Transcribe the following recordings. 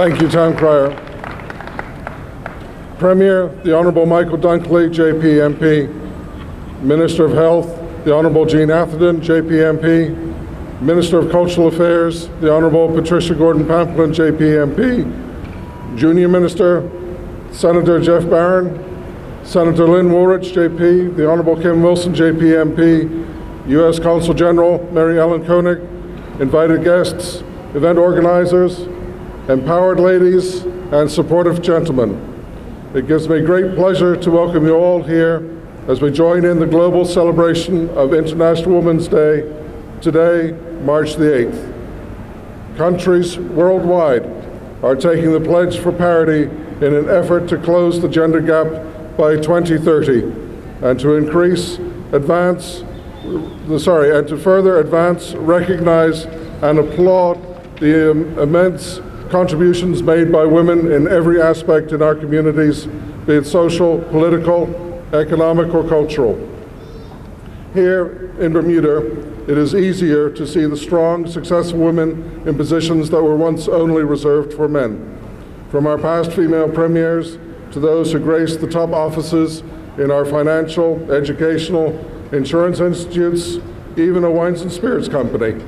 Thank you, Town Crier. Premier, the Honourable Michael Dunkley, JP MP. Minister of Health, the Honourable Jean Atherton, JP MP. Minister of Cultural Affairs, the Honourable Patricia Gordon-Pamplin, JP MP. Junior Minister, Senator Jeff Barron. Senator Lynn Woolrich, JP. The Honourable Kim Wilson, JP MP. U.S. Consul General Mary Ellen Koenig. Invited guests, event organizers, empowered ladies, and supportive gentlemen. It gives me great pleasure to welcome you all here as we join in the global celebration of International Women's Day today, March the 8th. Countries worldwide are taking the pledge for parity in an effort to close the gender gap by 2030 and to further advance, recognize, and applaud the immense contributions made by women in every aspect in our communities, be it social, political, economic, or cultural. Here in Bermuda, it is easier to see the strong, successful women in positions that were once only reserved for men. From our past female premiers to those who grace the top offices in our financial, educational, insurance institutes, even a wines and spirits company.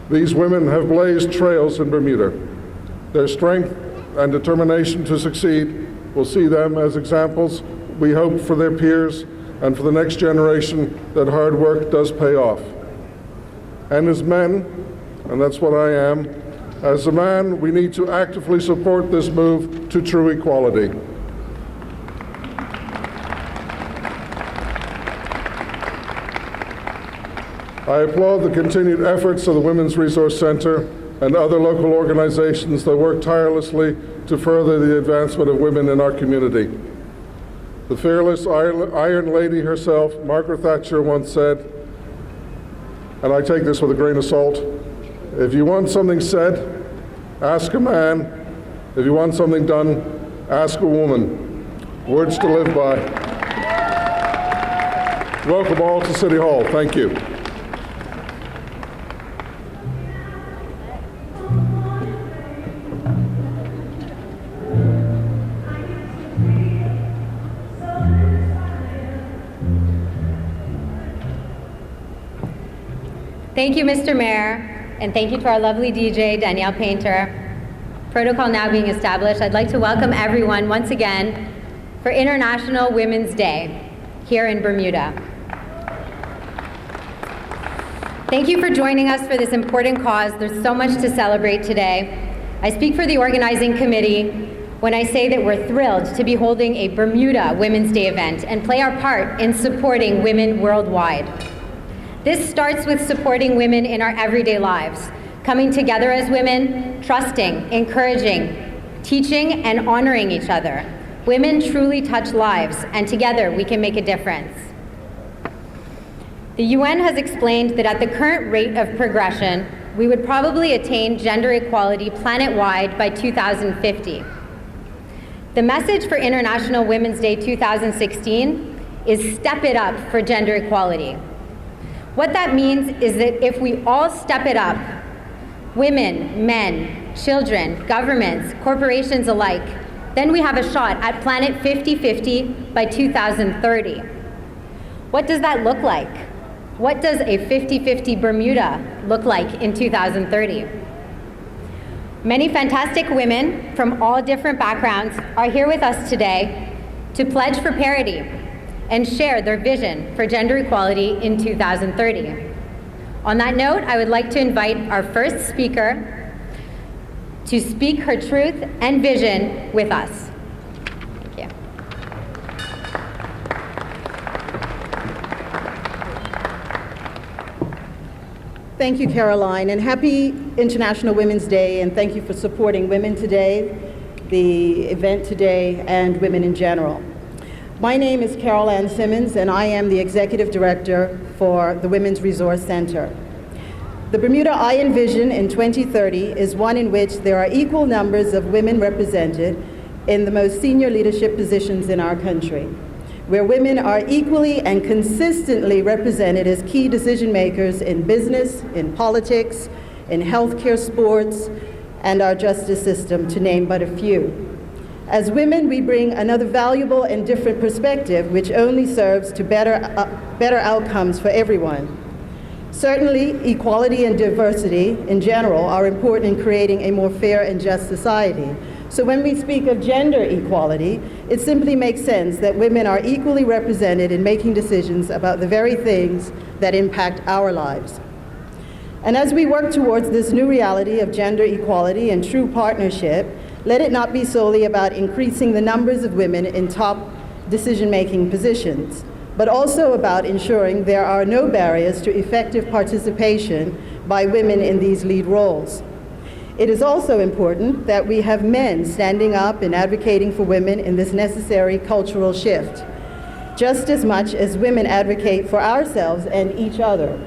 These women have blazed trails in Bermuda. Their strength and determination to succeed will see them as examples, we hope, for their peers and for the next generation that hard work does pay off. And as men, and that's what I am, as a man, we need to actively support this move to true equality. I applaud the continued efforts of the Women's Resource Center and other local organizations that work tirelessly to further the advancement of women in our community. The fearless Iron Lady herself, Margaret Thatcher, once said, and I take this with a grain of salt, if you want something said, ask a man. If you want something done, ask a woman. Words to live by. Welcome all to City Hall. Thank you. Thank you, Mr. Mayor, and thank you to our lovely DJ, Danielle Painter. Protocol now being established, I'd like to welcome everyone once again for International Women's Day here in Bermuda. Thank you for joining us for this important cause. There's so much to celebrate today. I speak for the organizing committee when I say that we're thrilled to be holding a Bermuda Women's Day event and play our part in supporting women worldwide. This starts with supporting women in our everyday lives, coming together as women, trusting, encouraging, teaching, and honoring each other. Women truly touch lives, and together we can make a difference. The UN has explained that at the current rate of progression, we would probably attain gender equality planet-wide by 2050. The message for International Women's Day 2016 is Step It Up for Gender Equality. What that means is that if we all step it up, women, men, children, governments, corporations alike, then we have a shot at Planet 50-50 by 2030. What does that look like? What does a 50-50 Bermuda look like in 2030? Many fantastic women from all different backgrounds are here with us today to pledge for parity and share their vision for gender equality in 2030. On that note, I would like to invite our first speaker to speak her truth and vision with us. Thank you. Thank you, Caroline, and happy International Women's Day, and thank you for supporting women today, the event today, and women in general. My name is Carol Ann Simmons, and I am the Executive Director for the Women's Resource Center. The Bermuda I envision in 2030 is one in which there are equal numbers of women represented in the most senior leadership positions in our country, where women are equally and consistently represented as key decision makers in business, in politics, in healthcare, sports, and our justice system, to name but a few. As women, we bring another valuable and different perspective, which only serves to better outcomes for everyone. Certainly, equality and diversity in general are important in creating a more fair and just society. So when we speak of gender equality, it simply makes sense that women are equally represented in making decisions about the very things that impact our lives. And as we work towards this new reality of gender equality and true partnership, let it not be solely about increasing the numbers of women in top decision-making positions, but also about ensuring there are no barriers to effective participation by women in these lead roles. It is also important that we have men standing up and advocating for women in this necessary cultural shift, just as much as women advocate for ourselves and each other.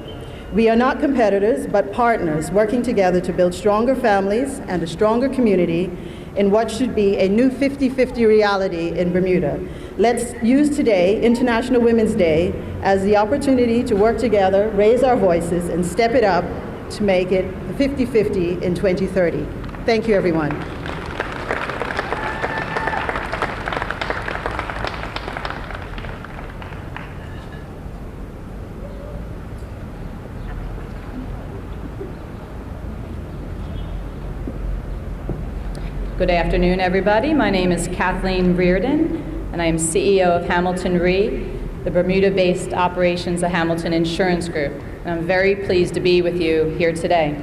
We are not competitors, but partners working together to build stronger families and a stronger community in what should be a new 50-50 reality in Bermuda. Let's use today, International Women's Day, as the opportunity to work together, raise our voices, and step it up to make it 50-50 in 2030. Thank you, everyone. Good afternoon, everybody. My name is Kathleen Reardon, and I am CEO of Hamilton Re, the Bermuda-based operations of Hamilton Insurance Group. And I'm very pleased to be with you here today.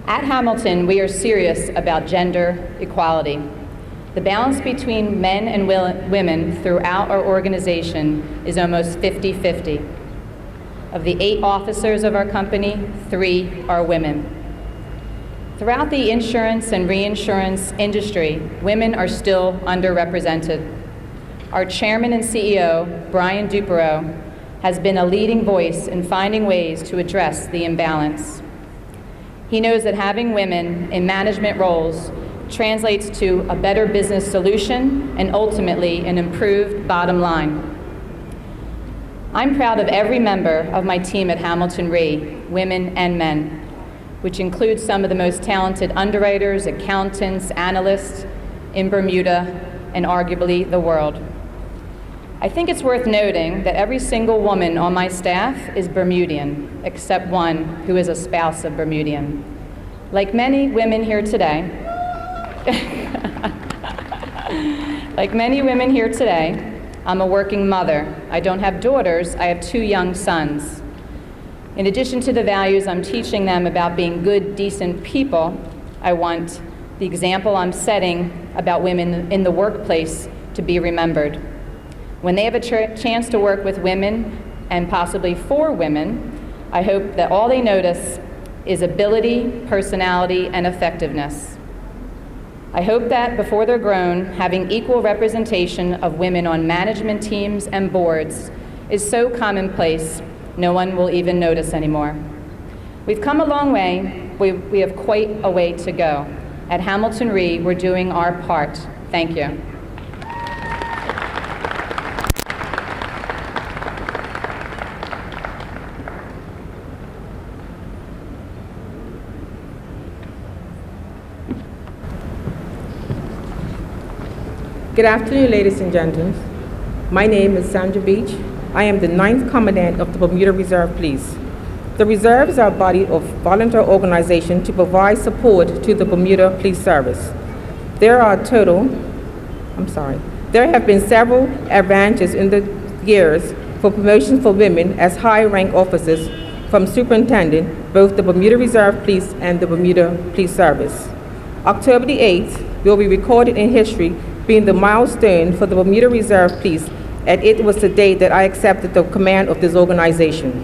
At Hamilton, we are serious about gender equality. The balance between men and women throughout our organization is almost 50-50. Of the 8 officers of our company, 3 are women. Throughout the insurance and reinsurance industry, women are still underrepresented. Our chairman and CEO, Brian Dupereau, has been a leading voice in finding ways to address the imbalance. He knows that having women in management roles translates to a better business solution and ultimately an improved bottom line. I'm proud of every member of my team at Hamilton Re, women and men, which includes some of the most talented underwriters, accountants, analysts in Bermuda and arguably the world. I think it's worth noting that every single woman on my staff is Bermudian, except one who is a spouse of Bermudian. Like many women here today, I'm a working mother. I don't have daughters, I have 2 young sons. In addition to the values I'm teaching them about being good, decent people, I want the example I'm setting about women in the workplace to be remembered. When they have a chance to work with women, and possibly for women, I hope that all they notice is ability, personality, and effectiveness. I hope that before they're grown, having equal representation of women on management teams and boards is so commonplace, no one will even notice anymore. We've come a long way. We have quite a way to go. At Hamilton Re, we're doing our part. Thank you. Good afternoon, ladies and gentlemen. My name is Sandra Beach. I am the 9th Commandant of the Bermuda Reserve Police. The Reserve is our body of volunteer organization to provide support to the Bermuda Police Service. There have been several advances in the years for promotions for women as high-rank officers from superintendent, both the Bermuda Reserve Police and the Bermuda Police Service. October the 8th will be recorded in history, being the milestone for the Bermuda Reserve Police, and it was the day that I accepted the command of this organization.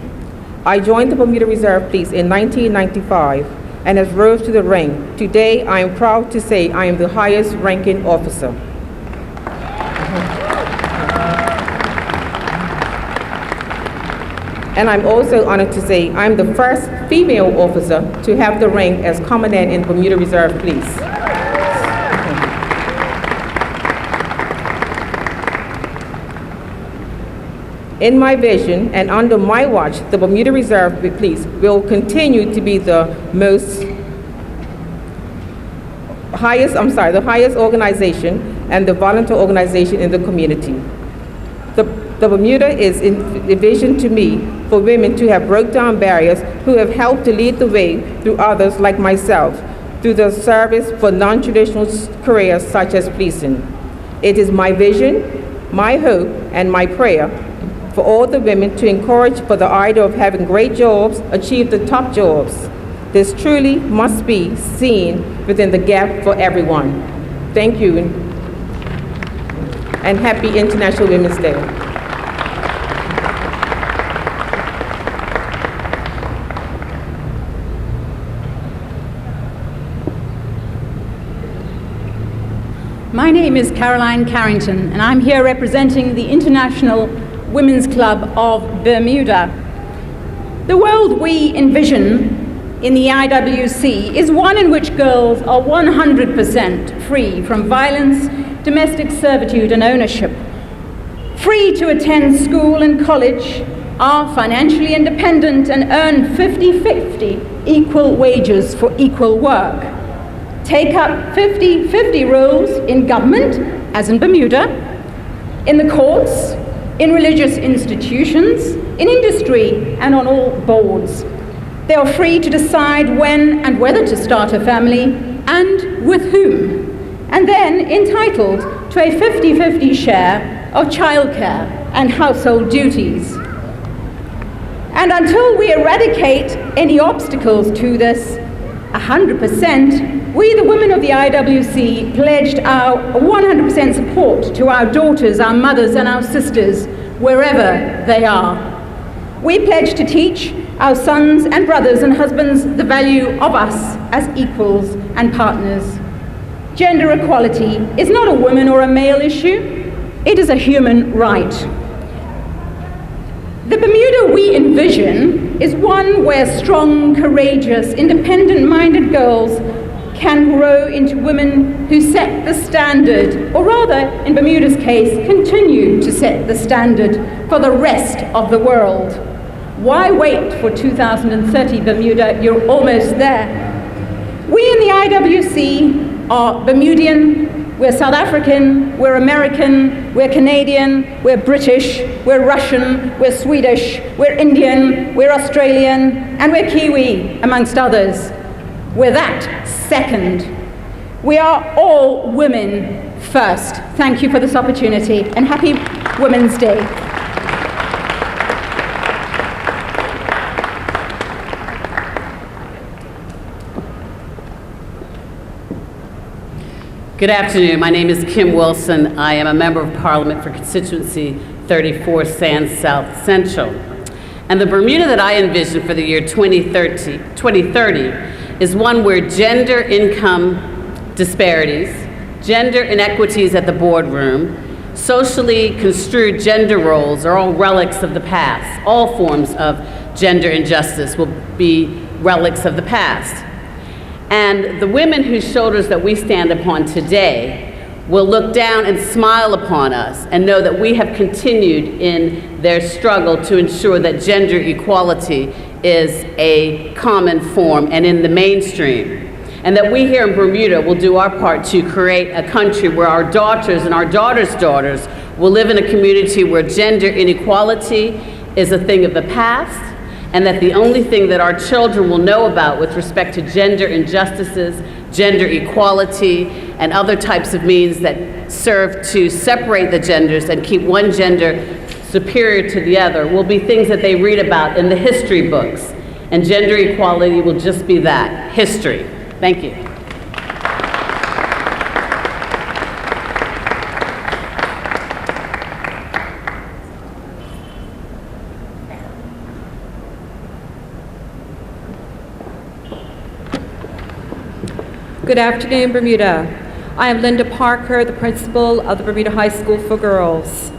I joined the Bermuda Reserve Police in 1995 and has rose to the rank. Today, I am proud to say I am the highest ranking officer. And I'm also honored to say I'm the first female officer to have the rank as Commandant in Bermuda Reserve Police. In my vision and under my watch, the Bermuda Reserve Police will continue to be the highest organization and the volunteer organization in the community. The Bermuda is envisioned to me for women to have broke down barriers, who have helped to lead the way through others like myself, through the service for non-traditional careers such as policing. It is my vision, my hope, and my prayer for all the women to encourage for the idea of having great jobs, achieve the top jobs. This truly must be seen within the gap for everyone. Thank you, and happy International Women's Day. My name is Caroline Carrington, and I'm here representing the International Women's Club of Bermuda. The world we envision in the IWC is one in which girls are 100% free from violence, domestic servitude, and ownership, free to attend school and college, are financially independent, and earn 50-50 equal wages for equal work, take up 50-50 roles in government, as in Bermuda, in the courts, in religious institutions, in industry, and on all boards. They are free to decide when and whether to start a family and with whom, and then entitled to a 50-50 share of childcare and household duties. And until we eradicate any obstacles to this 100%, we, the women of the IWC, pledged our 100% support to our daughters, our mothers, and our sisters, wherever they are. We pledge to teach our sons and brothers and husbands the value of us as equals and partners. Gender equality is not a woman or a male issue, it is a human right. The Bermuda we envision is one where strong, courageous, independent-minded girls can grow into women who set the standard, or rather, in Bermuda's case, continue to set the standard for the rest of the world. Why wait for 2030, Bermuda? You're almost there. We in the IWC are Bermudian, we're South African, we're American, we're Canadian, we're British, we're Russian, we're Swedish, we're Indian, we're Australian, and we're Kiwi, amongst others. We're that second. We are all women first. Thank you for this opportunity, and happy Women's Day. Good afternoon. My name is Kim Wilson. I am a member of Parliament for constituency 34 Sands South Central. And the Bermuda that I envision for the year 2030 is one where gender income disparities, gender inequities at the boardroom, socially construed gender roles are all relics of the past. All forms of gender injustice will be relics of the past. And the women whose shoulders that we stand upon today will look down and smile upon us and know that we have continued in their struggle to ensure that gender equality is a common form and in the mainstream. And that we here in Bermuda will do our part to create a country where our daughters and our daughters' daughters will live in a community where gender inequality is a thing of the past, and that the only thing that our children will know about with respect to gender injustices, gender equality, and other types of means that serve to separate the genders and keep one gender superior to the other will be things that they read about in the history books. And gender equality will just be that, history. Thank you. Good afternoon, Bermuda. I am Linda Parker, the principal of the Bermuda High School for Girls.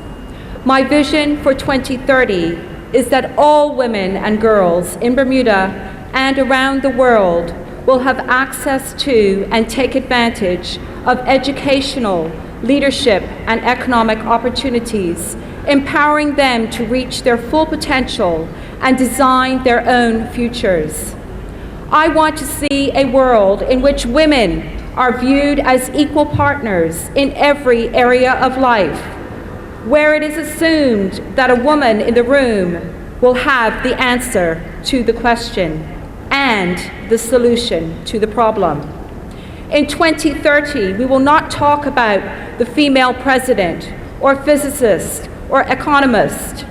My vision for 2030 is that all women and girls in Bermuda and around the world will have access to and take advantage of educational, leadership, and economic opportunities, empowering them to reach their full potential and design their own futures. I want to see a world in which women are viewed as equal partners in every area of life, where it is assumed that a woman in the room will have the answer to the question and the solution to the problem. In 2030, we will not talk about the female president or physicist or economist.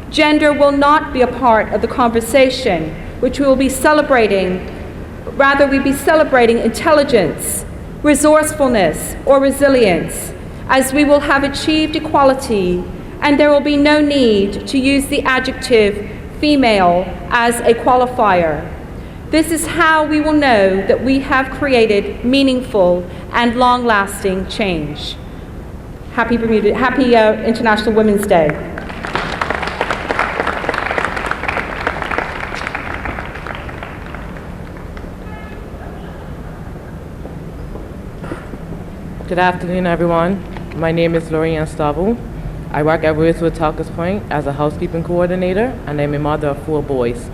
Gender will not be a part of the conversation, which we will be celebrating. Rather, we'll be celebrating intelligence, resourcefulness, or resilience, as we will have achieved equality, and there will be no need to use the adjective female as a qualifier. This is how we will know that we have created meaningful and long-lasting change. Happy International Women's Day. Good afternoon, everyone. My name is Lorianne Stavel. I work at Rosewood Talkers Point as a housekeeping coordinator, and I'm a mother of 4 boys.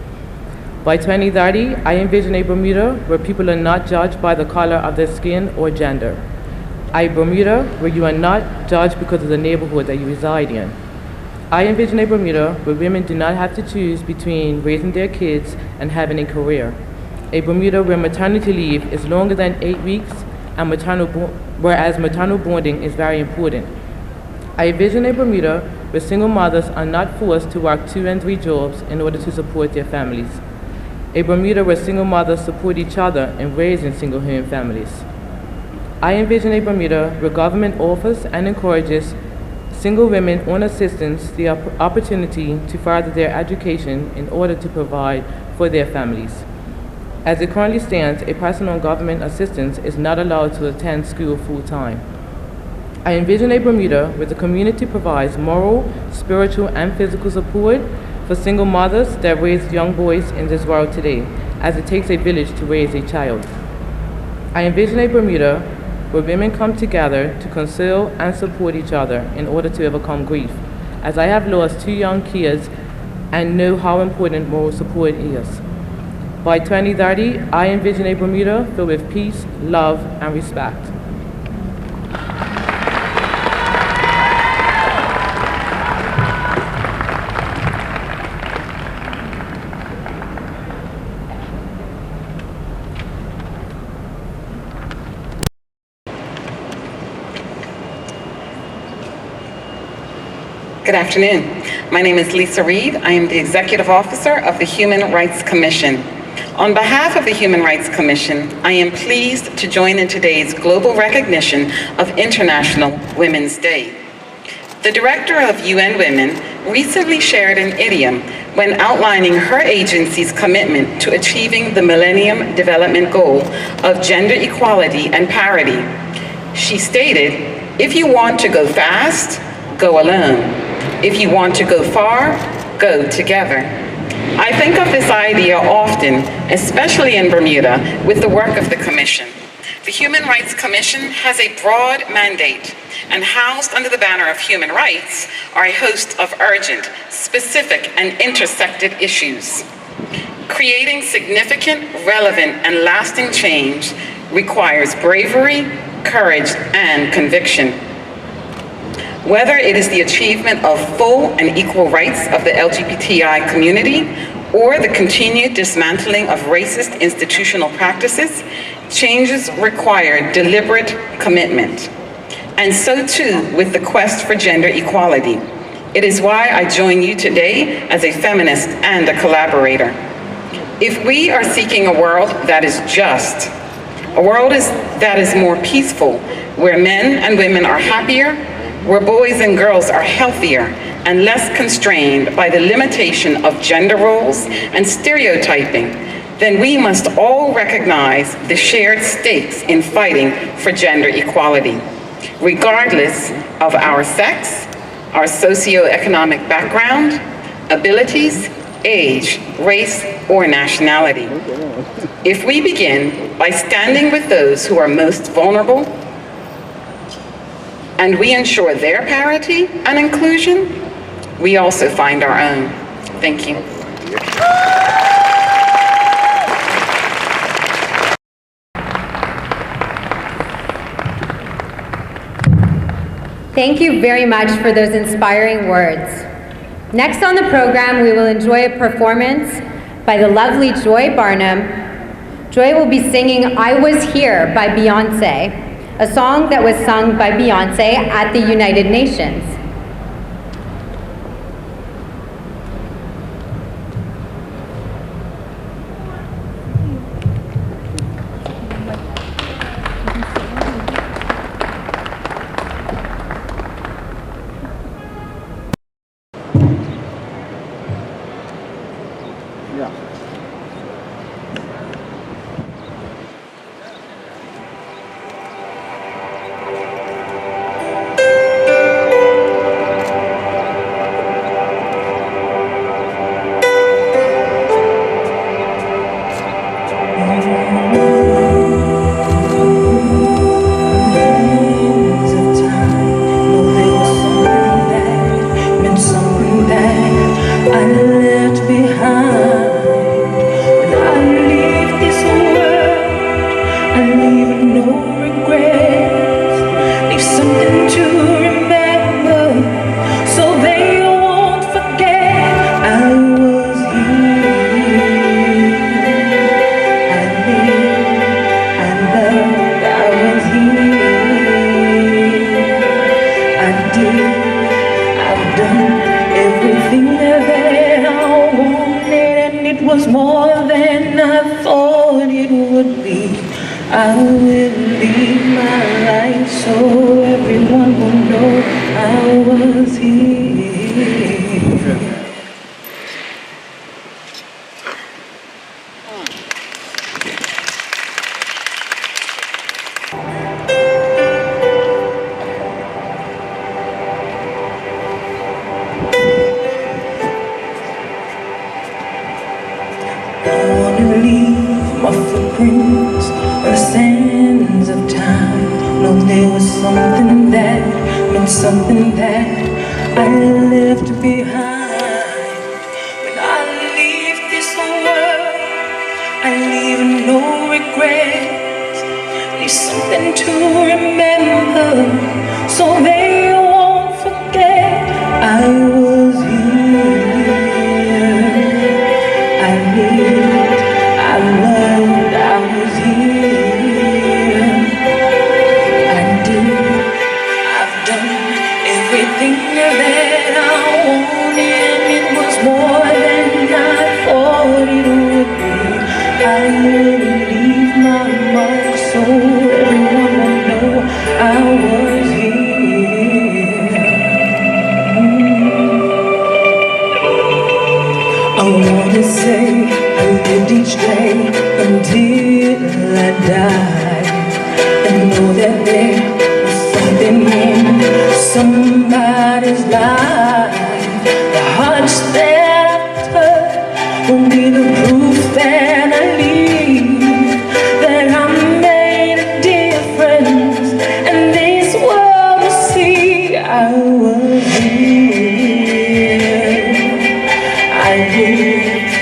By 2030, I envision a Bermuda where people are not judged by the color of their skin or gender. A Bermuda where you are not judged because of the neighborhood that you reside in. I envision a Bermuda where women do not have to choose between raising their kids and having a career. A Bermuda where maternity leave is longer than 8 weeks, and whereas maternal bonding is very important. I envision a Bermuda where single mothers are not forced to work 2 and 3 jobs in order to support their families. A Bermuda where single mothers support each other in raising single-home families. I envision a Bermuda where government offers and encourages single women on assistance the opportunity to further their education in order to provide for their families. As it currently stands, a person on government assistance is not allowed to attend school full-time. I envision a Bermuda where the community provides moral, spiritual, and physical support for single mothers that raise young boys in this world today, as it takes a village to raise a child. I envision a Bermuda where women come together to console and support each other in order to overcome grief, as I have lost 2 young kids and know how important moral support is. By 2030, I envision a Bermuda filled with peace, love, and respect. Good afternoon. My name is Lisa Reed. I am the Executive Officer of the Human Rights Commission. On behalf of the Human Rights Commission, I am pleased to join in today's global recognition of International Women's Day. The Director of UN Women recently shared an idiom when outlining her agency's commitment to achieving the Millennium Development Goal of gender equality and parity. She stated, "If you want to go fast, go alone. If you want to go far, go together." I think of this idea often, especially in Bermuda, with the work of the Commission. The Human Rights Commission has a broad mandate, and housed under the banner of human rights are a host of urgent, specific, and intersected issues. Creating significant, relevant, and lasting change requires bravery, courage, and conviction. Whether it is the achievement of full and equal rights of the LGBTI community or the continued dismantling of racist institutional practices, changes require deliberate commitment. And so too with the quest for gender equality. It is why I join you today as a feminist and a collaborator. If we are seeking a world that is just, a world that is more peaceful, where men and women are happier, where boys and girls are healthier and less constrained by the limitation of gender roles and stereotyping, then we must all recognize the shared stakes in fighting for gender equality, regardless of our sex, our socioeconomic background, abilities, age, race, or nationality. If we begin by standing with those who are most vulnerable, and we ensure their parity and inclusion, we also find our own. Thank you. Thank you very much for those inspiring words. Next on the program, we will enjoy a performance by the lovely Joy Barnum. Joy will be singing "I Was Here" by Beyonce, a song that was sung by Beyonce at the United Nations. I will live my life so everyone will know I was wanna leave my footprints on the sands of time. No, there was something that meant something that I left behind. When I leave this world, I leave no regrets. Leave something to remember, so they won't forget I was here. I lived, I loved, I was here. I did, I've done everything that I wanted. It was more than I thought it would be. I will leave my mark so everyone will know I was here. I wanna say I lived each day until I died, and know that there was something in somebody's life. The hearts that I've touched will be the proof that I leave, that I made a difference, and this world will see I was here. I lived,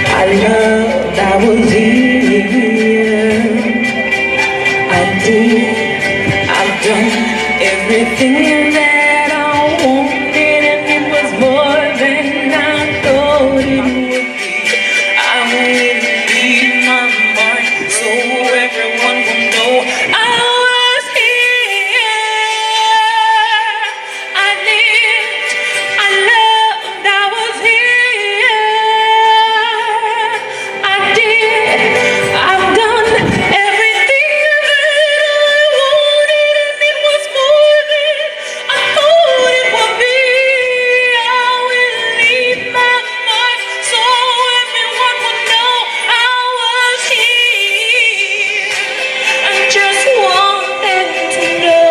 I loved, I was here. I did, I've done everything that I wanted, and it was more than I thought it would be. I will leave my mark so everyone will know I was here. I lived, I loved, I was here. I did, I've done everything that I wanted, and it was more than I thought it would be. I will leave my mark so everyone will know I was here. I just want them to know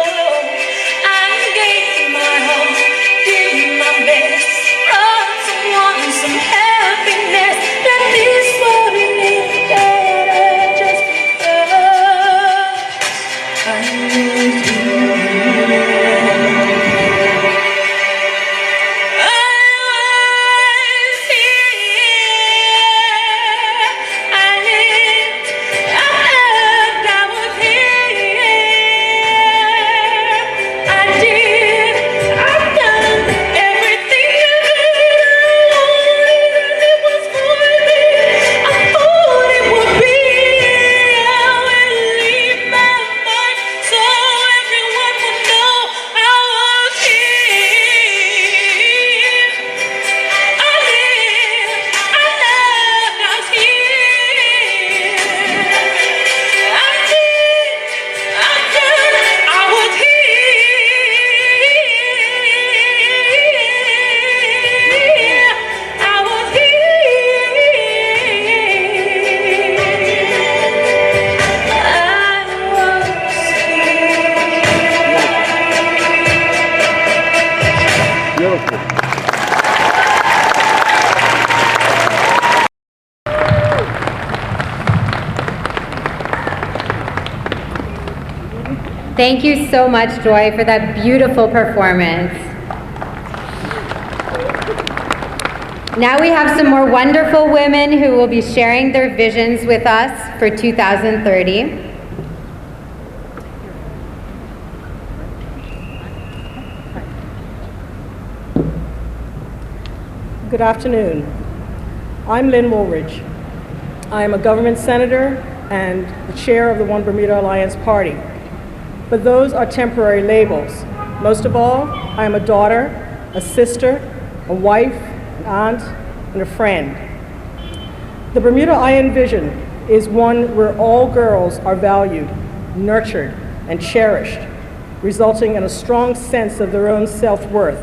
I gave my heart, did my best, brought someone some happiness. That this wouldn't be better just because I was here. Thank you so much, Joy, for that beautiful performance. Now we have some more wonderful women who will be sharing their visions with us for 2030. Good afternoon. I'm Lynn Woolridge. I am a government senator and the chair of the One Bermuda Alliance Party. But those are temporary labels. Most of all, I am a daughter, a sister, a wife, an aunt, and a friend. The Bermuda I envision is one where all girls are valued, nurtured, and cherished, resulting in a strong sense of their own self-worth.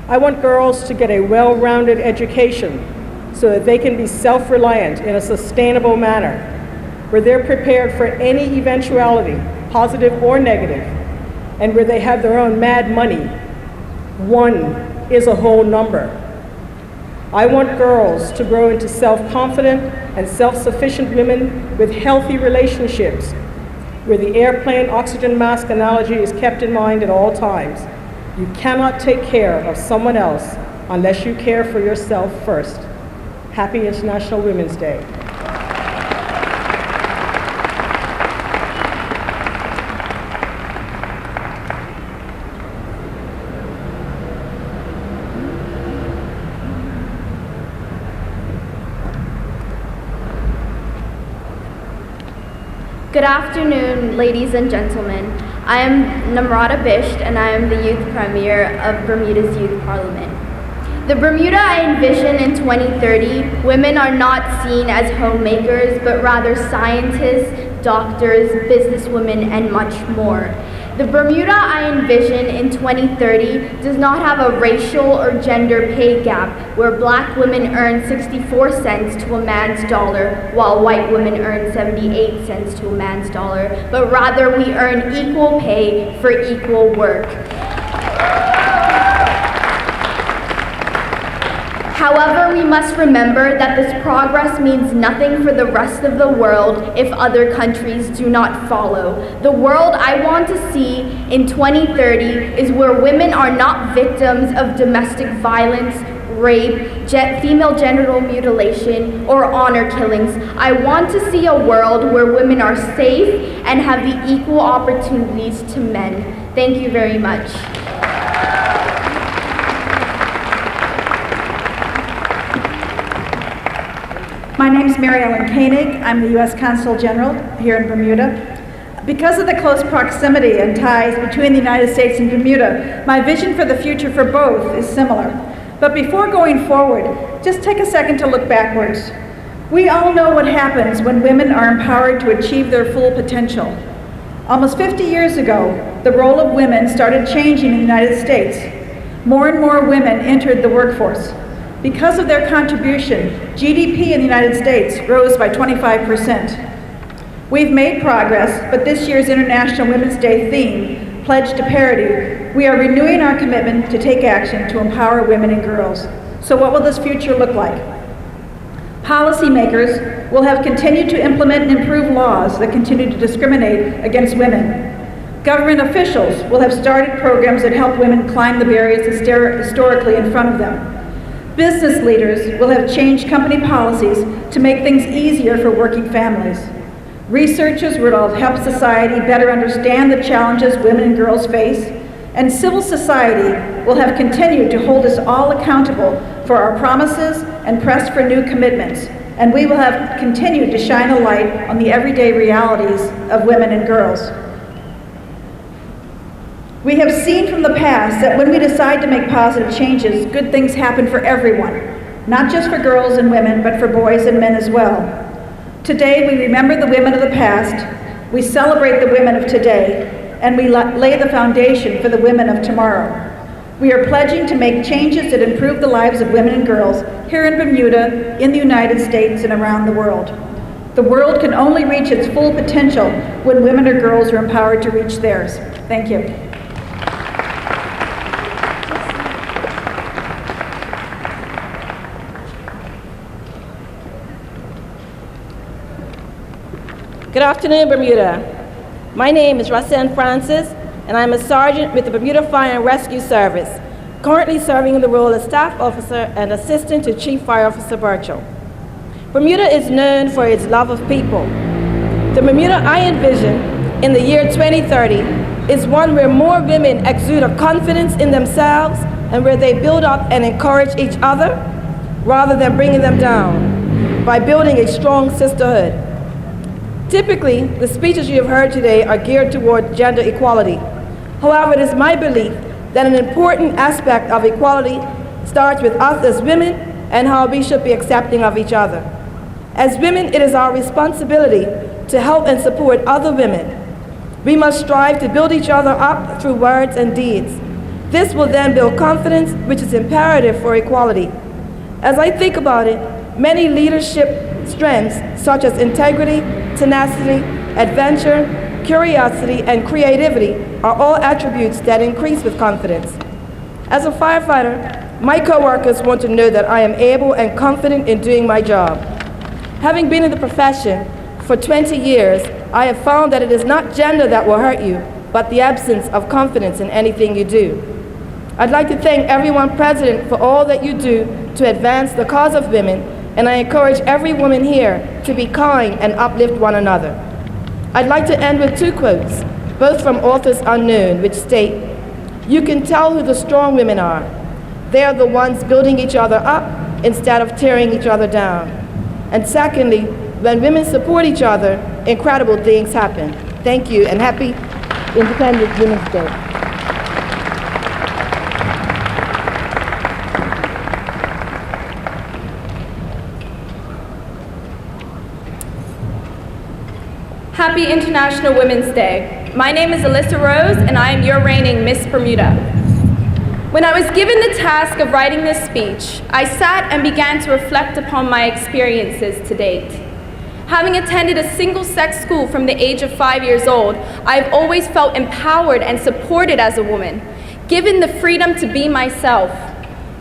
I want girls to get a well-rounded education so that they can be self-reliant in a sustainable manner, where they're prepared for any eventuality, positive or negative, and where they have their own mad money. One is a whole number. I want girls to grow into self-confident and self-sufficient women with healthy relationships, where the airplane oxygen mask analogy is kept in mind at all times. You cannot take care of someone else unless you care for yourself first. Happy International Women's Day. Good afternoon, ladies and gentlemen. I am Namrata Bisht, and I am the Youth Premier of Bermuda's Youth Parliament. The Bermuda I envision in 2030, women are not seen as homemakers, but rather scientists, doctors, businesswomen, and much more. The Bermuda I envision in 2030 does not have a racial or gender pay gap where black women earn 64 cents to a man's dollar while white women earn 78 cents to a man's dollar, but rather we earn equal pay for equal work. However, we must remember that this progress means nothing for the rest of the world if other countries do not follow. The world I want to see in 2030 is where women are not victims of domestic violence, rape, female genital mutilation, or honor killings. I want to see a world where women are safe and have the equal opportunities to men. Thank you very much. My name is Mary Ellen Koenig. I'm the U.S. Consul General here in Bermuda. Because of the close proximity and ties between the United States and Bermuda, my vision for the future for both is similar. But before going forward, just take a second to look backwards. We all know what happens when women are empowered to achieve their full potential. Almost 50 years ago, the role of women started changing in the United States. More and more women entered the workforce. Because of their contribution, GDP in the United States rose by 25%. We've made progress, but this year's International Women's Day theme, Pledge to Parity, we are renewing our commitment to take action to empower women and girls. So what will this future look like? Policymakers will have continued to implement and improve laws that continue to discriminate against women. Government officials will have started programs that help women climb the barriers historically in front of them. Business leaders will have changed company policies to make things easier for working families. Researchers will help society better understand the challenges women and girls face, and civil society will have continued to hold us all accountable for our promises and press for new commitments, and we will have continued to shine a light on the everyday realities of women and girls. We have seen from the past that when we decide to make positive changes, good things happen for everyone, not just for girls and women, but for boys and men as well. Today, we remember the women of the past, we celebrate the women of today, and we lay the foundation for the women of tomorrow. We are pledging to make changes that improve the lives of women and girls here in Bermuda, in the United States, and around the world. The world can only reach its full potential when women or girls are empowered to reach theirs. Thank you. Good afternoon, Bermuda. My name is Roxanne Francis, and I'm a sergeant with the Bermuda Fire and Rescue Service, currently serving in the role of staff officer and assistant to Chief Fire Officer Burchell. Bermuda is known for its love of people. The Bermuda I envision in the year 2030 is one where more women exude a confidence in themselves and where they build up and encourage each other rather than bringing them down by building a strong sisterhood. Typically, the speeches you have heard today are geared toward gender equality. However, it is my belief that an important aspect of equality starts with us as women and how we should be accepting of each other. As women, it is our responsibility to help and support other women. We must strive to build each other up through words and deeds. This will then build confidence, which is imperative for equality. As I think about it, many leadership strengths such as integrity, tenacity, adventure, curiosity, and creativity are all attributes that increase with confidence. As a firefighter, My coworkers want to know that I am able and confident in doing my job. Having been in the profession for 20 years, I have found that it is not gender that will hurt you, but the absence of confidence in anything you do. I'd like to thank everyone present for all that you do to advance the cause of women, and I encourage every woman here to be kind and uplift one another. I'd like to end with 2 quotes, both from authors unknown, which state, "You can tell who the strong women are. They are the ones building each other up instead of tearing each other down." And secondly, when women support each other, incredible things happen. Thank you, and happy Independent Women's Day. Happy International Women's Day. My name is Alyssa Rose, and I am your reigning Miss Bermuda. When I was given the task of writing this speech, I sat and began to reflect upon my experiences to date. Having attended a single-sex school from the age of 5 years old, I've always felt empowered and supported as a woman, given the freedom to be myself,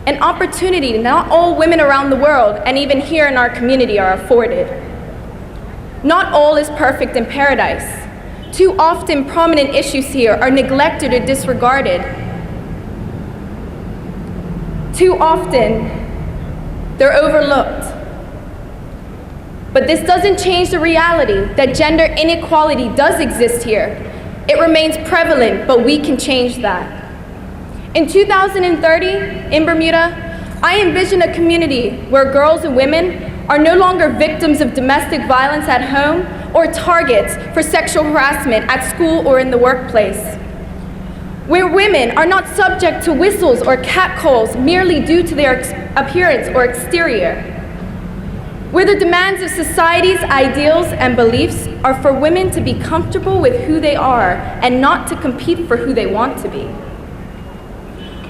an opportunity not all women around the world and even here in our community are afforded. Not all is perfect in paradise. Too often, prominent issues here are neglected or disregarded. Too often, they're overlooked. But this doesn't change the reality that gender inequality does exist here. It remains prevalent, but we can change that. In 2030, in Bermuda, I envision a community where girls and women are no longer victims of domestic violence at home or targets for sexual harassment at school or in the workplace. Where women are not subject to whistles or catcalls merely due to their appearance or exterior. Where the demands of society's ideals and beliefs are for women to be comfortable with who they are and not to compete for who they want to be.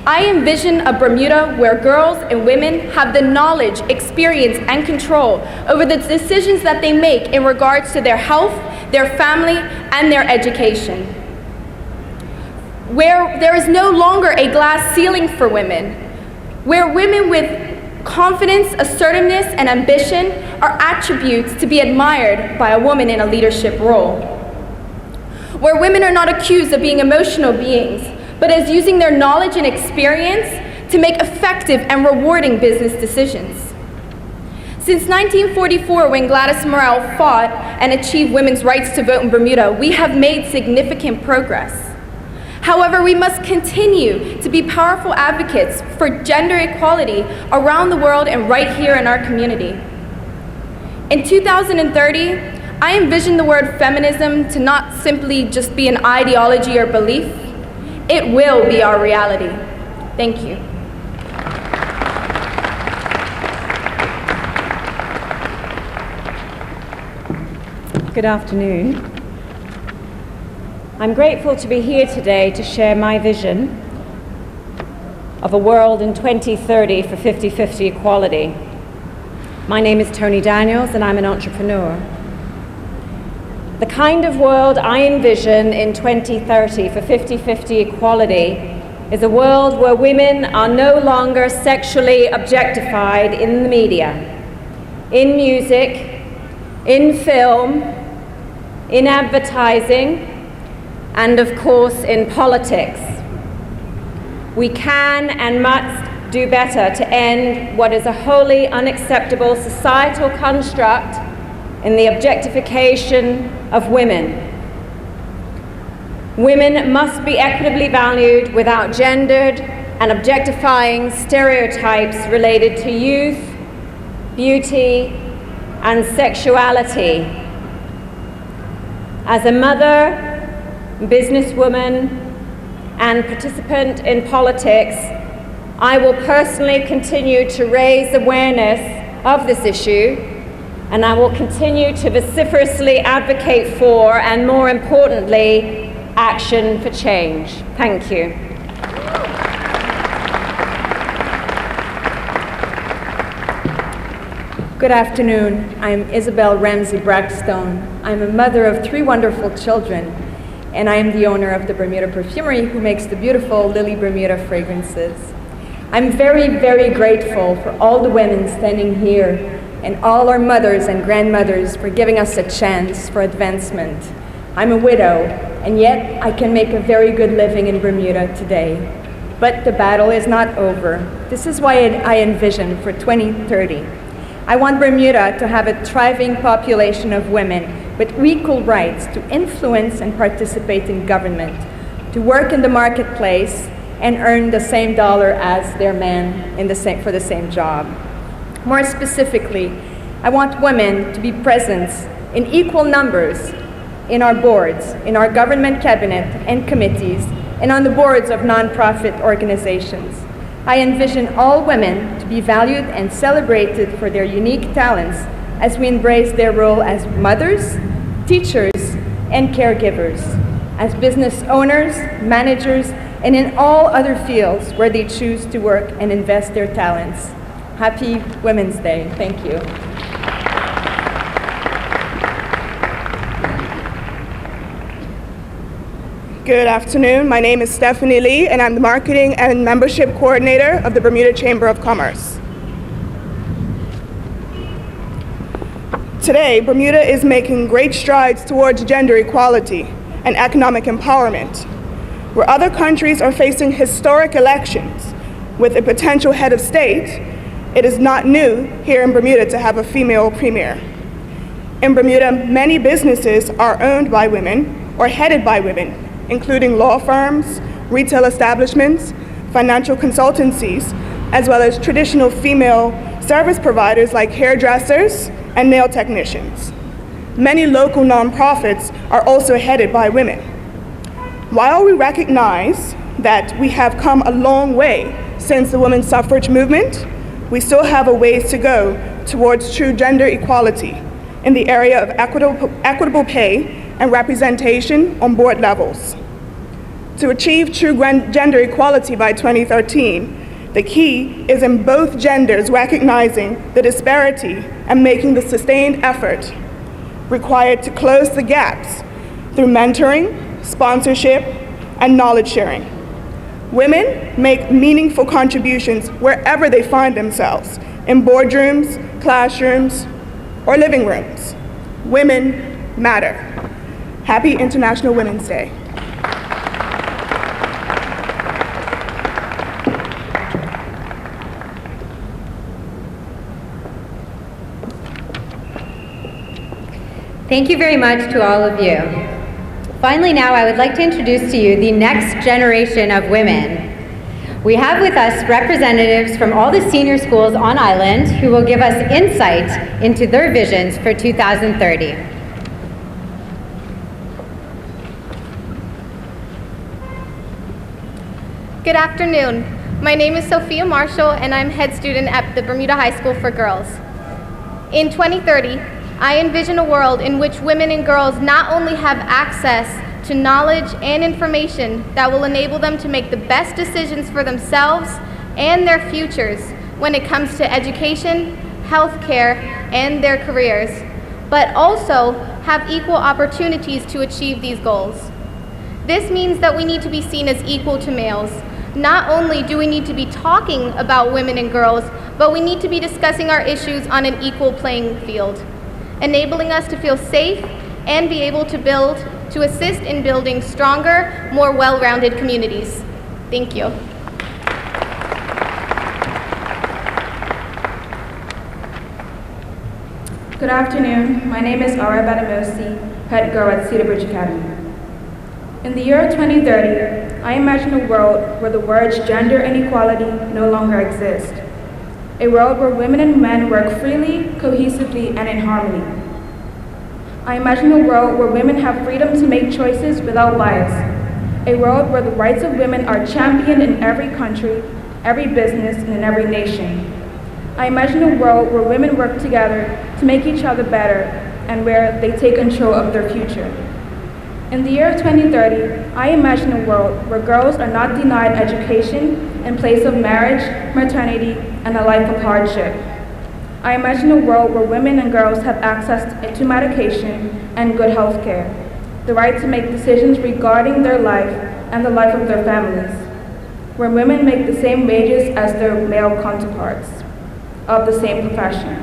I envision a Bermuda where girls and women have the knowledge, experience, and control over the decisions that they make in regards to their health, their family, and their education. Where there is no longer a glass ceiling for women, where women with confidence, assertiveness, and ambition are attributes to be admired by a woman in a leadership role. Where women are not accused of being emotional beings, but as using their knowledge and experience to make effective and rewarding business decisions. Since 1944, when Gladys Morrell fought and achieved women's rights to vote in Bermuda, we have made significant progress. However, we must continue to be powerful advocates for gender equality around the world and right here in our community. In 2030, I envision the word feminism to not simply just be an ideology or belief. It will be our reality. Thank you. Good afternoon. I'm grateful to be here today to share my vision of a world in 2030 for 50-50 equality. My name is Tony Daniels and I'm an entrepreneur. The kind of world I envision in 2030 for 50-50 equality is a world where women are no longer sexually objectified in the media, in music, in film, in advertising, and of course in politics. We can and must do better to end what is a wholly unacceptable societal construct in the objectification of women. Women must be equitably valued without gendered and objectifying stereotypes related to youth, beauty, and sexuality. As a mother, businesswoman, and participant in politics, I will personally continue to raise awareness of this issue, and I will continue to vociferously advocate for, and more importantly, action for change. Thank you. Good afternoon. I'm Isabel Ramsey Brackstone. I'm a mother of 3 wonderful children, and I am the owner of the Bermuda Perfumery, who makes the beautiful Lily Bermuda fragrances. I'm very, very grateful for all the women standing here and all our mothers and grandmothers for giving us a chance for advancement. I'm a widow, and yet I can make a very good living in Bermuda today. But the battle is not over. This is why I envision for 2030. I want Bermuda to have a thriving population of women with equal rights to influence and participate in government, to work in the marketplace and earn the same dollar as their man for the same job. More specifically, I want women to be present in equal numbers in our boards, in our government cabinet and committees, and on the boards of nonprofit organizations. I envision all women to be valued and celebrated for their unique talents as we embrace their role as mothers, teachers, and caregivers, as business owners, managers, and in all other fields where they choose to work and invest their talents. Happy Women's Day. Thank you. Good afternoon. My name is Stephanie Lee, and I'm the Marketing and Membership Coordinator of the Bermuda Chamber of Commerce. Today, Bermuda is making great strides towards gender equality and economic empowerment. Where other countries are facing historic elections with a potential head of state, it is not new here in Bermuda to have a female premier. In Bermuda, many businesses are owned by women or headed by women, including law firms, retail establishments, financial consultancies, as well as traditional female service providers like hairdressers and nail technicians. Many local nonprofits are also headed by women. While we recognize that we have come a long way since the women's suffrage movement, we still have a ways to go towards true gender equality in the area of equitable pay and representation on board levels. To achieve true gender equality by 2013, the key is in both genders recognizing the disparity and making the sustained effort required to close the gaps through mentoring, sponsorship, and knowledge sharing. Women make meaningful contributions wherever they find themselves, in boardrooms, classrooms, or living rooms. Women matter. Happy International Women's Day. Thank you very much to all of you. Finally now, I would like to introduce to you the next generation of women. We have with us representatives from all the senior schools on island who will give us insight into their visions for 2030. Good afternoon. My name is Sophia Marshall, and I'm head student at the Bermuda High School for Girls. In 2030, I envision a world in which women and girls not only have access to knowledge and information that will enable them to make the best decisions for themselves and their futures when it comes to education, healthcare, and their careers, but also have equal opportunities to achieve these goals. This means that we need to be seen as equal to males. Not only do we need to be talking about women and girls, but we need to be discussing our issues on an equal playing field, enabling us to feel safe and be able to assist in building stronger, more well-rounded communities. Thank you. Good afternoon. My name is Ara Badamosi, head girl at Cedar Bridge Academy. In the year 2030, I imagine a world where the words gender inequality no longer exist. A world where women and men work freely, cohesively, and in harmony. I imagine a world where women have freedom to make choices without bias. A world where the rights of women are championed in every country, every business, and in every nation. I imagine a world where women work together to make each other better and where they take control of their future. In the year 2030, I imagine a world where girls are not denied education in place of marriage, maternity, and a life of hardship. I imagine a world where women and girls have access to medication and good health care, the right to make decisions regarding their life and the life of their families, where women make the same wages as their male counterparts of the same profession.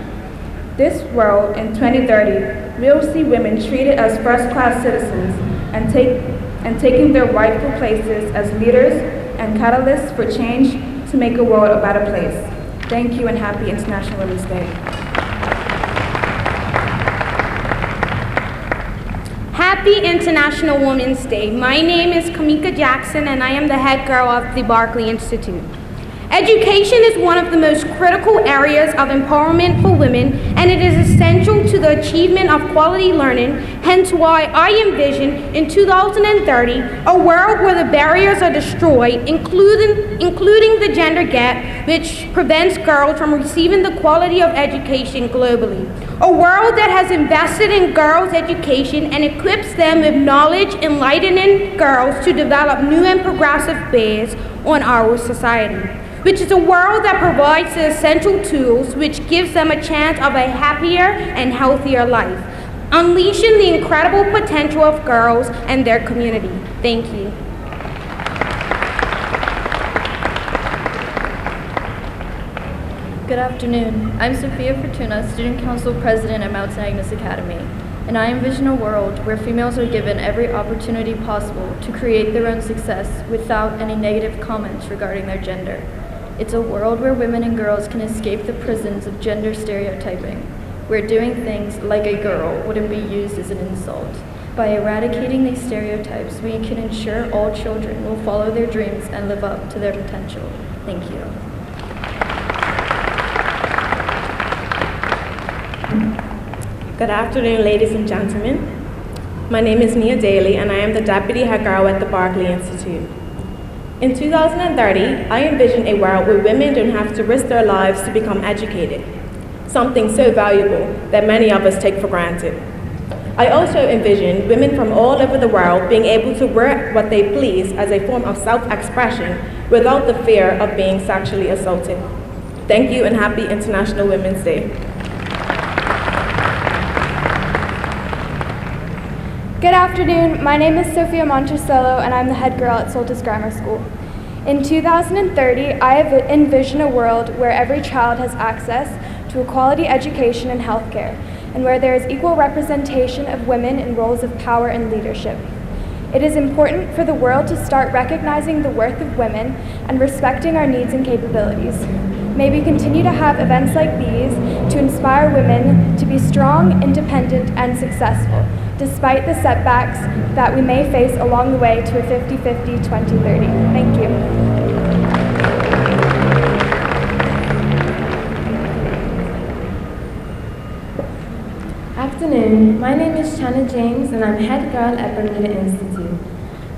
This world in 2030 will see women treated as first-class citizens and taking their rightful places as leaders and catalysts for change to make a world a better place. Thank you and happy International Women's Day. Happy International Women's Day. My name is Kamika Jackson and I am the head girl of the Barclay Institute. Education is one of the most critical areas of empowerment for women, and it is essential to the achievement of quality learning, hence why I envision in 2030 a world where the barriers are destroyed, including the gender gap, which prevents girls from receiving the quality of education globally. A world that has invested in girls' education and equips them with knowledge, enlightening girls to develop new and progressive ways on our society, which is a world that provides the essential tools which gives them a chance of a happier and healthier life, unleashing the incredible potential of girls and their community. Thank you. Good afternoon. I'm Sophia Fortuna, Student Council President at Mount St. Agnes Academy, and I envision a world where females are given every opportunity possible to create their own success without any negative comments regarding their gender. It's a world where women and girls can escape the prisons of gender stereotyping, where doing things like a girl wouldn't be used as an insult. By eradicating these stereotypes, we can ensure all children will follow their dreams and live up to their potential. Thank you. Good afternoon, ladies and gentlemen. My name is Nia Daly, and I am the Deputy Head Girl at the Barclay Institute. In 2030, I envision a world where women don't have to risk their lives to become educated, something so valuable that many of us take for granted. I also envision women from all over the world being able to wear what they please as a form of self-expression without the fear of being sexually assaulted. Thank you and happy International Women's Day. Good afternoon, my name is Sophia Monticello and I'm the head girl at Soltis Grammar School. In 2030, I envision a world where every child has access to a quality education and healthcare, and where there is equal representation of women in roles of power and leadership. It is important for the world to start recognizing the worth of women and respecting our needs and capabilities. May we continue to have events like these to inspire women to be strong, independent, and successful, despite the setbacks that we may face along the way to a 50-50 2030. Thank you. Afternoon, my name is Shanna James and I'm head girl at Bermuda Institute.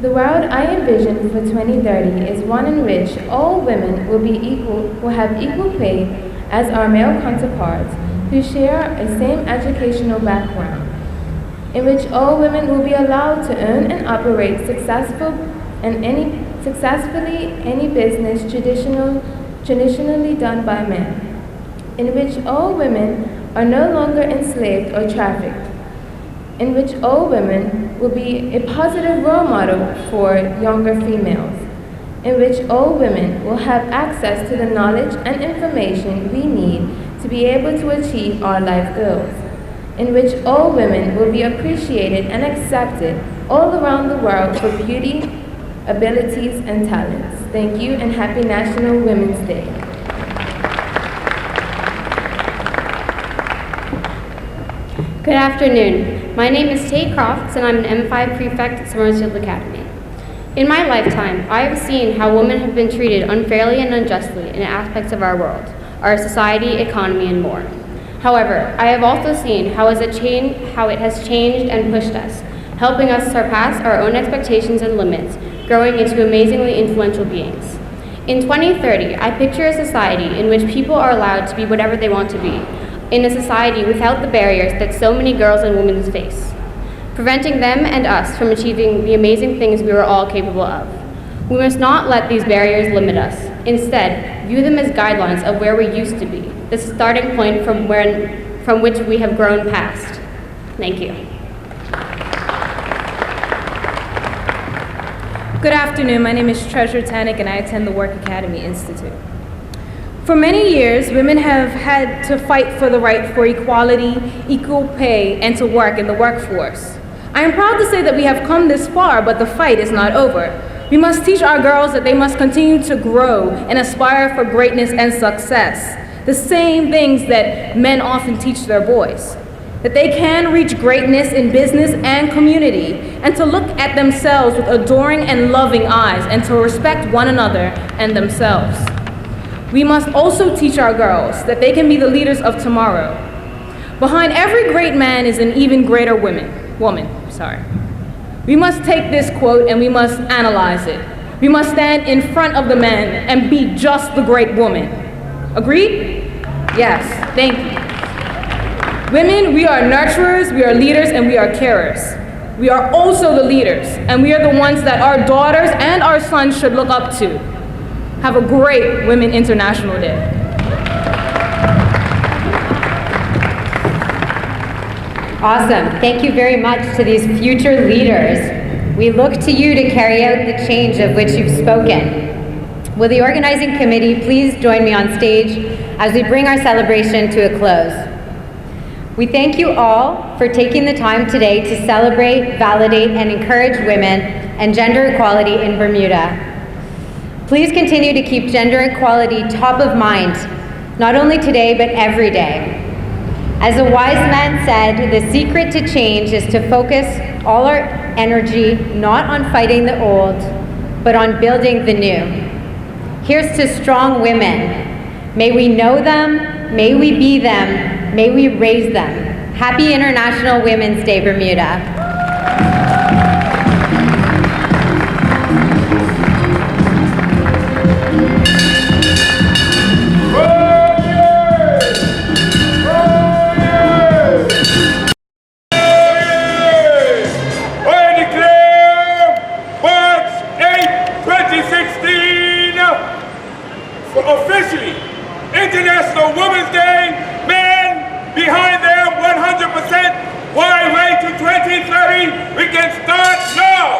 The world I envision for 2030 is one in which all women will have equal pay as our male counterparts who share a same educational background, in which all women will be allowed to earn and operate successfully any business traditionally done by men, in which all women are no longer enslaved or trafficked, in which all women will be a positive role model for younger females, in which all women will have access to the knowledge and information we need to be able to achieve our life goals, in which all women will be appreciated and accepted all around the world for beauty, abilities, and talents. Thank you and happy National Women's Day. Good afternoon. My name is Tate Crofts and I'm an M5 prefect at Somerset Academy. In my lifetime, I have seen how women have been treated unfairly and unjustly in aspects of our world, our society, economy, and more. However, I have also seen how it has changed and pushed us, helping us surpass our own expectations and limits, growing into amazingly influential beings. In 2030, I picture a society in which people are allowed to be whatever they want to be, in a society without the barriers that so many girls and women face, preventing them and us from achieving the amazing things we are all capable of. We must not let these barriers limit us. Instead, view them as guidelines of where we used to be, the starting point from which we have grown past. Thank you. Good afternoon. My name is Treasure Tannick, and I attend the Work Academy Institute. For many years, women have had to fight for the right for equality, equal pay, and to work in the workforce. I am proud to say that we have come this far, but the fight is not over. We must teach our girls that they must continue to grow and aspire for greatness and success, the same things that men often teach their boys. That they can reach greatness in business and community, and to look at themselves with adoring and loving eyes, and to respect one another and themselves. We must also teach our girls that they can be the leaders of tomorrow. Behind every great man is an even greater woman. We must take this quote and we must analyze it. We must stand in front of the men and be just the great woman. Agreed? Yes, thank you. Women, we are nurturers, we are leaders, and we are carers. We are also the leaders, and we are the ones that our daughters and our sons should look up to. Have a great Women International Day. Awesome. Thank you very much to these future leaders. We look to you to carry out the change of which you've spoken. Will the organizing committee please join me on stage as we bring our celebration to a close? We thank you all for taking the time today to celebrate, validate, and encourage women and gender equality in Bermuda. Please continue to keep gender equality top of mind, not only today, but every day. As a wise man said, the secret to change is to focus all our energy not on fighting the old, but on building the new. Here's to strong women. May we know them, may we be them, may we raise them. Happy International Women's Day, Bermuda. Officially, International Women's Day, men behind them 100%. Why wait till 2030? We can start now.